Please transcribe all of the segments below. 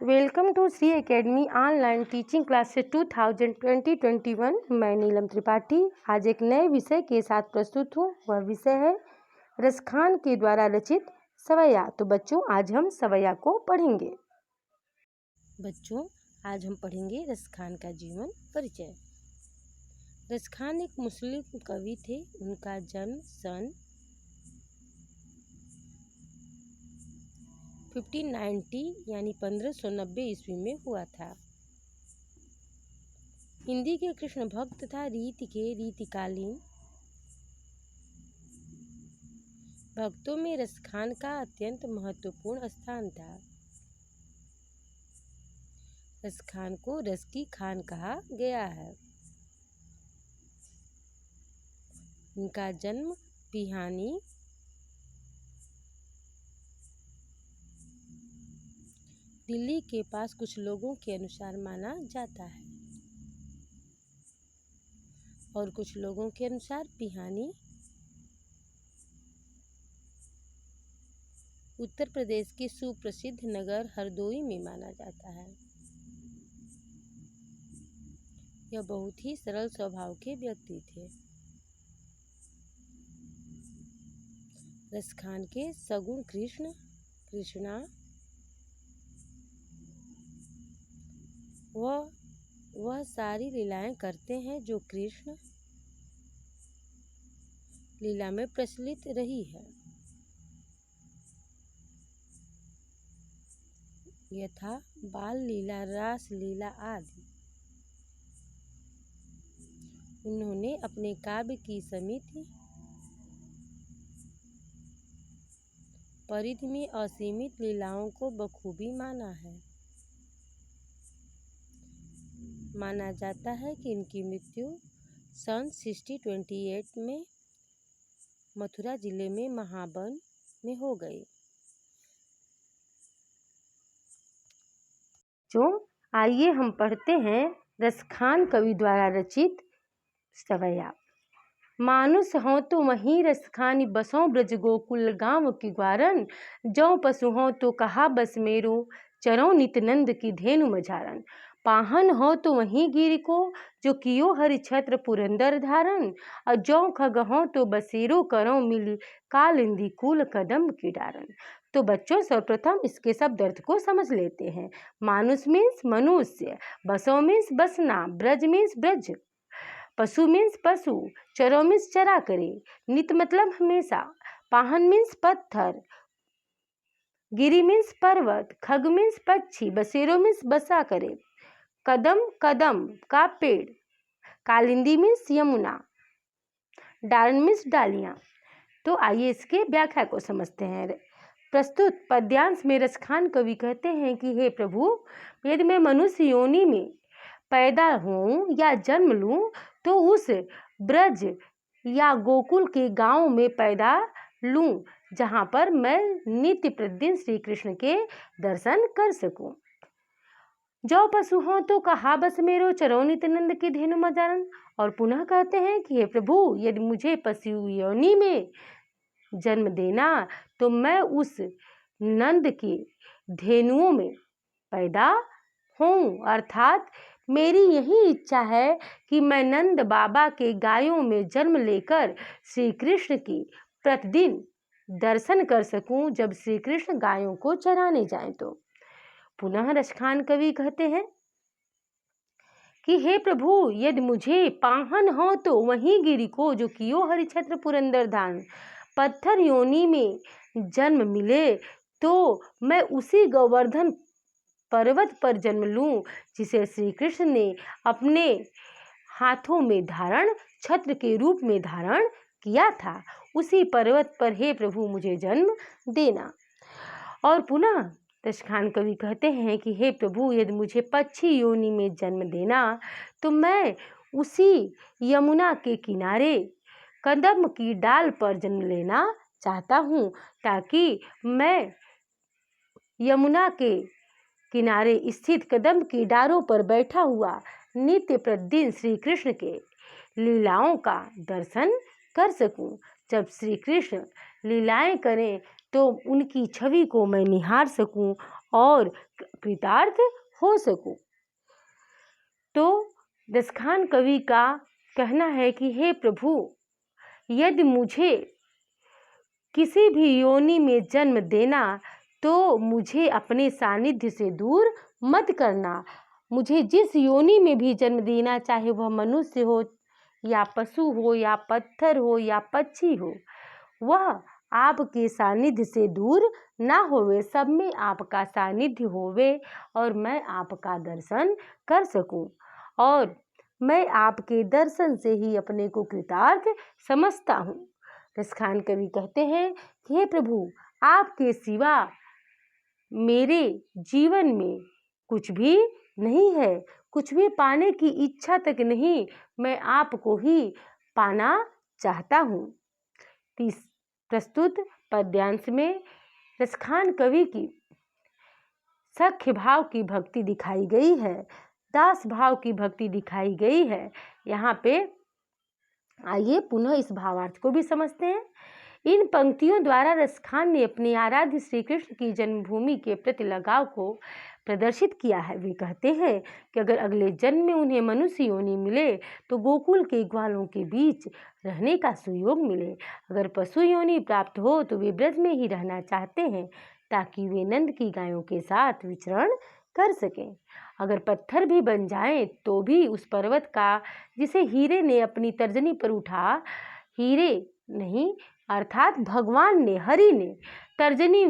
Welcome to Shri academy online teaching classes 2020-21। मैं नीलम त्रिपाठी आज एक नए विषय के साथ प्रस्तुत हूँ। वह विषय है रसखान के द्वारा रचित सवैया। तो बच्चों, आज हम सवैया को पढ़ेंगे। बच्चों, आज हम पढ़ेंगे रसखान का जीवन परिचय। रसखान एक मुस्लिम कवि थे। उनका जन्म सन 1590 यानी 1590 ईस्वी में हुआ था। हिंदी के कृष्ण भक्त तथा रीति के रीतिकालीन भक्तों में रसखान का अत्यंत महत्वपूर्ण स्थान था। रसखान को रस की खान कहा गया है। इनका जन्म पिहानी दिल्ली के पास कुछ लोगों के अनुसार माना जाता है और कुछ लोगों के अनुसार पिहानी उत्तर प्रदेश के सुप्रसिद्ध नगर हरदोई में माना जाता है। यह बहुत ही सरल स्वभाव के व्यक्ति थे। रसखान के सगुण कृष्णा वह सारी लीलाएं करते हैं जो कृष्ण लीला में प्रचलित रही है, यथा बाल लीला, रास लीला आदि। उन्होंने अपने काव्य की समिति परिधि में असीमित लीलाओं को बखूबी माना है। माना जाता है कि इनकी मृत्यु सन 1628 में मथुरा जिले में महावन में हो गई। आइए हम पढ़ते हैं रसखान कवि द्वारा रचित सवैया। मानुष हों तो वहीं रसखानी बसों ब्रज गोकुल गांव की ग्वारन। जौ पशु हों तो कहा बस मेरो, चरों नित्यानंद की धेनु मझारन। पाहन हो तो वहीं गिर को, जो कियो हरि छत्र पुरंदर धारण। और जौ खग हो तो बसेरो करो मिली, कालिंदी कूल कदम की डारन। तो बच्चों, सर्वप्रथम इसके शब्द अर्थ को समझ लेते हैं। मानुष मीन्स मनुष्य, बसों मीन्स बसना, ब्रज मीन्स ब्रज, पशु मीन्स पशु, चरो मीन्स चरा करे, नित मतलब हमेशा, पाहन मीन्स पत्थर, गिरी मीन्स पर्वत, खग मीन्स पक्षी, बसेरो मीन्स बसा करे, कदम कदम का पेड़, कालिंदी मीन्स यमुना, डारण मीन्स डालियां। तो आइए इसके व्याख्या को समझते हैं। प्रस्तुत पद्यांश में रसखान कवि कहते हैं कि हे प्रभु, यदि मैं मनुष्य योनि में पैदा हूँ या जन्म लूँ तो उस ब्रज या गोकुल के गांव में पैदा लूँ जहाँ पर मैं नित्य प्रतिदिन श्री कृष्ण के दर्शन कर सकूँ। जो पशु हो तो कहा बस मेरो, चरो नित्यानंद की धेनु मजारन। और पुनः कहते हैं कि हे प्रभु, यदि मुझे पशु योनि में जन्म देना तो मैं उस नंद की धेनुओं में पैदा हूँ, अर्थात मेरी यही इच्छा है कि मैं नंद बाबा के गायों में जन्म लेकर श्री कृष्ण की प्रतिदिन दर्शन कर सकूं जब श्री कृष्ण गायों को चराने जाएं। तो पुनः रसखान कवि कहते हैं कि हे प्रभु, यदि मुझे पाहन हो तो वहीं गिरी को, जो कियो हरि छत्र पुरंदर धान। पत्थर योनि में जन्म मिले तो मैं उसी गोवर्धन पर्वत पर जन्म लूं जिसे श्री कृष्ण ने अपने हाथों में धारण, छत्र के रूप में धारण किया था। उसी पर्वत पर हे प्रभु मुझे जन्म देना। और पुनः रसखान कवि कहते हैं कि हे प्रभु, यदि मुझे पक्षी योनि में जन्म देना तो मैं उसी यमुना के किनारे कदम की डाल पर जन्म लेना चाहता हूँ, ताकि मैं यमुना के किनारे स्थित कदम की डारों पर बैठा हुआ नित्य प्रतिदिन श्री कृष्ण के लीलाओं का दर्शन कर सकूं। जब श्री कृष्ण लीलाएं करें तो उनकी छवि को मैं निहार सकूं और कृतार्थ हो सकूं। तो रसखान कवि का कहना है कि हे प्रभु, यदि मुझे किसी भी योनि में जन्म देना तो मुझे अपने सानिध्य से दूर मत करना। मुझे जिस योनि में भी जन्म देना, चाहे वह मनुष्य हो या पशु हो या पत्थर हो या पक्षी हो, वह आपके सानिध्य से दूर ना होवे, सब में आपका सानिध्य होवे और मैं आपका दर्शन कर सकूं। और मैं आपके दर्शन से ही अपने को कृतार्थ समझता हूँ। रसखान कवि कहते हैं कि हे प्रभु, आपके सिवा मेरे जीवन में कुछ भी नहीं है, कुछ भी पाने की इच्छा तक नहीं, मैं आपको ही पाना चाहता हूँ। प्रस्तुत पद्यांश में रसखान कवि की सख्य भाव की भक्ति दिखाई गई है, दास भाव की भक्ति दिखाई गई है। यहाँ पे आइए पुनः इस भावार्थ को भी समझते हैं। इन पंक्तियों द्वारा रसखान ने अपने आराध्य श्री कृष्ण की जन्मभूमि के प्रति लगाव को प्रदर्शित किया है। वे कहते हैं कि अगर अगले जन्म में उन्हें मनुष्य योनि मिले तो गोकुल के ग्वालों के बीच रहने का सुयोग मिले। अगर पशु योनि प्राप्त हो तो वे ब्रज में ही रहना चाहते हैं ताकि वे नंद की गायों के साथ विचरण कर सकें। अगर पत्थर भी बन जाएं तो भी उस पर्वत का जिसे हीरे ने अपनी तर्जनी पर उठा, हीरे नहीं अर्थात भगवान ने, हरि ने तर्जनी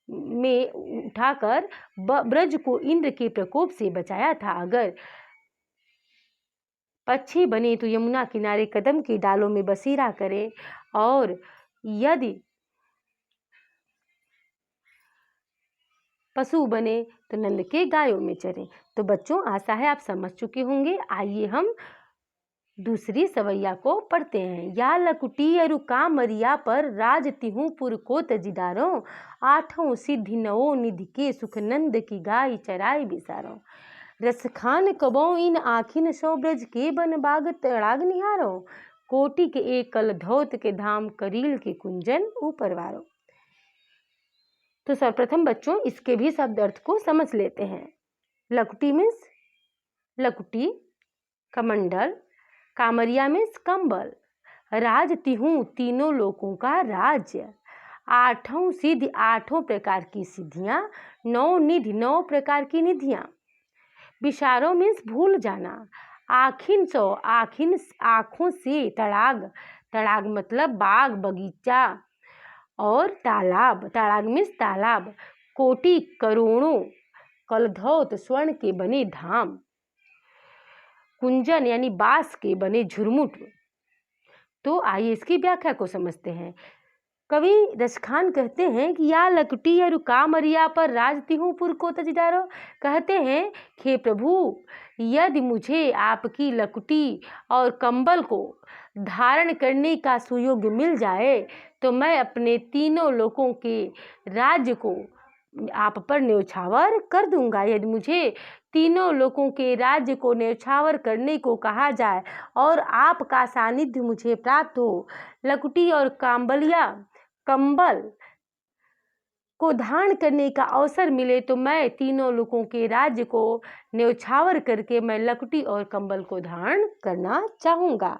में उठाकर ब्रज को इंद्र के प्रकोप से बचाया था। अगर पक्षी बने तो यमुना किनारे कदम के डालों में बसेरा करे, और यदि पशु बने तो नंद के गायों में चरे। तो बच्चों, आशा है आप समझ चुके होंगे। आइए हम दूसरी सवैया को पढ़ते हैं। या लकुटी अरु कामरिया पर राज तिहु पुर को तजिदारो, आठों सिद्धि नवो निधि के सुख नंद की गाय चराई बिसारो। रसखान कबो इन आखिन सो ब्रज के बन बाग तड़ाग निहारो, कोटि के एक कल धौत के धाम करील के कुंजन ऊपर वारो। तो सर्वप्रथम बच्चों इसके भी शब्द अर्थ को समझ लेते हैं। लकुटी मीन्स लकुटी, कमंडल, कामरिया मीन्स कंबल, राज तिहु तीनों लोकों का राज्य, आठों सिद्धि आठों प्रकार की सिद्धियां, नौ निधि नौ प्रकार की निधियां, बिसारो मीन्स भूल जाना, आखिन सो आखिन आँखों से, तड़ाग तड़ाग मतलब बाग बगीचा, और तालाब तालाब मीन्स तालाब, कोटि करोड़ों, कलधौत स्वर्ण के बने धाम, कुंजन यानी बांस के बने झुरमुट। तो आइए इसकी व्याख्या को समझते हैं। कवि रसखान कहते हैं कि या लकुटी अरु कामरिया पर राज तिहु पुर को तजिदारो, कहते हैं कि प्रभु, यदि मुझे आपकी लकुटी और कंबल को धारण करने का सुयोग मिल जाए तो मैं अपने तीनों लोकों के राज्य को आप पर न्यौछावर कर दूंगा। यदि मुझे तीनों लोकों के राज्य को न्यौछावर करने को कहा जाए और आपका सानिध्य मुझे प्राप्त हो, लकुटी और कंबल को धारण करने का अवसर मिले, तो मैं तीनों लोकों के राज्य को न्यौछावर करके मैं लकुटी और कंबल को धारण करना चाहूँगा।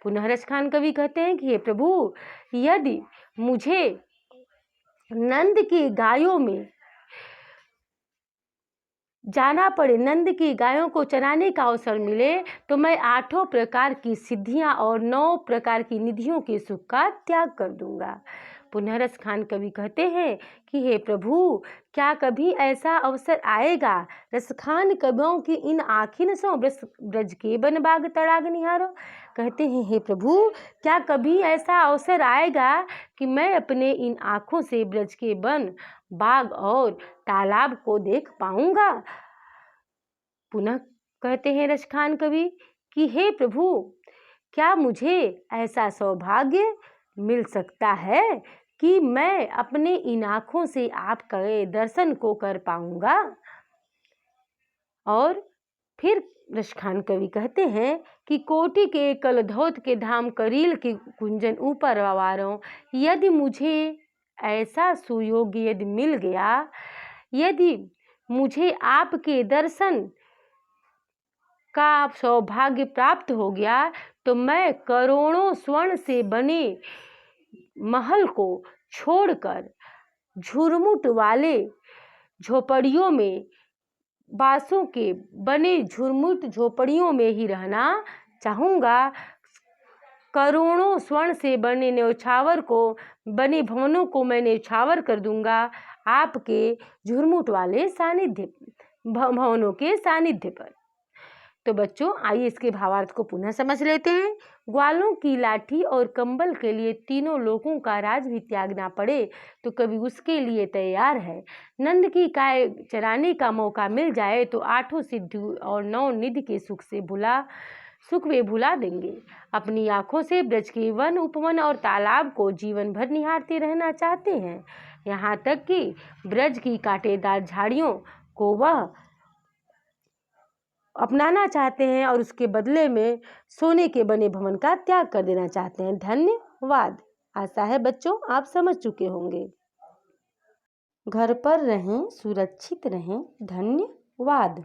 पुनः रसखान कवि कहते हैं कि हे प्रभु, यदि मुझे नंद की गायों में जाना पड़े, नंद की गायों को चराने का अवसर मिले, तो मैं आठों प्रकार की सिद्धियां और 9 प्रकार की निधियों के सुख का त्याग कर दूंगा। पुनः रसखान कवि कहते हैं कि हे प्रभु, क्या कभी ऐसा अवसर आएगा, रसखान कवियों की इन आखिन सो ब्रज के बन बाग तड़ाग निहारो। कहते हैं हे प्रभु, क्या कभी ऐसा अवसर आएगा कि मैं अपने इन आँखों से ब्रज के बन बाग और तालाब को देख पाऊंगा। पुनः कहते हैं रसखान कवि कि हे प्रभु, क्या मुझे ऐसा सौभाग्य मिल सकता है कि मैं अपने इन आँखों से आपके दर्शन को कर पाऊंगा। और फिर रसखान कवि कहते हैं कि कोटि के कलधौत के धाम करील के कुंजन ऊपर वारों, यदि मुझे ऐसा सुयोग यदि मिल गया, यदि मुझे आपके दर्शन का सौभाग्य प्राप्त हो गया तो मैं करोड़ों स्वर्ण से बने महल को छोड़कर झुरमुट वाले झोपड़ियों में, बांसों के बने झुरमुट झोपड़ियों में ही रहना चाहूँगा। करोड़ों स्वर्ण से बने न्यौछावर को, बने भवनों को मैं न्यौछावर कर दूंगा आपके झुरमुट वाले सानिध्य भवनों के सानिध्य पर। तो बच्चों, आइए इसके भावार्थ को पुनः समझ लेते हैं। ग्वालों की लाठी और कंबल के लिए तीनों लोगों का राज भी त्यागना पड़े तो कभी उसके लिए तैयार है। नंद की गाय चराने का मौका मिल जाए तो 8 सिद्धि और 9 निधि के सुख वे भुला देंगे। अपनी आंखों से ब्रज के वन, उपवन और तालाब को जीवन भर निहारते रहना चाहते हैं, यहाँ तक कि ब्रज की कांटेदार झाड़ियों को वह अपनाना चाहते हैं और उसके बदले में सोने के बने भवन का त्याग कर देना चाहते हैं। धन्यवाद। आशा है बच्चों आप समझ चुके होंगे। घर पर रहें, सुरक्षित रहें। धन्यवाद।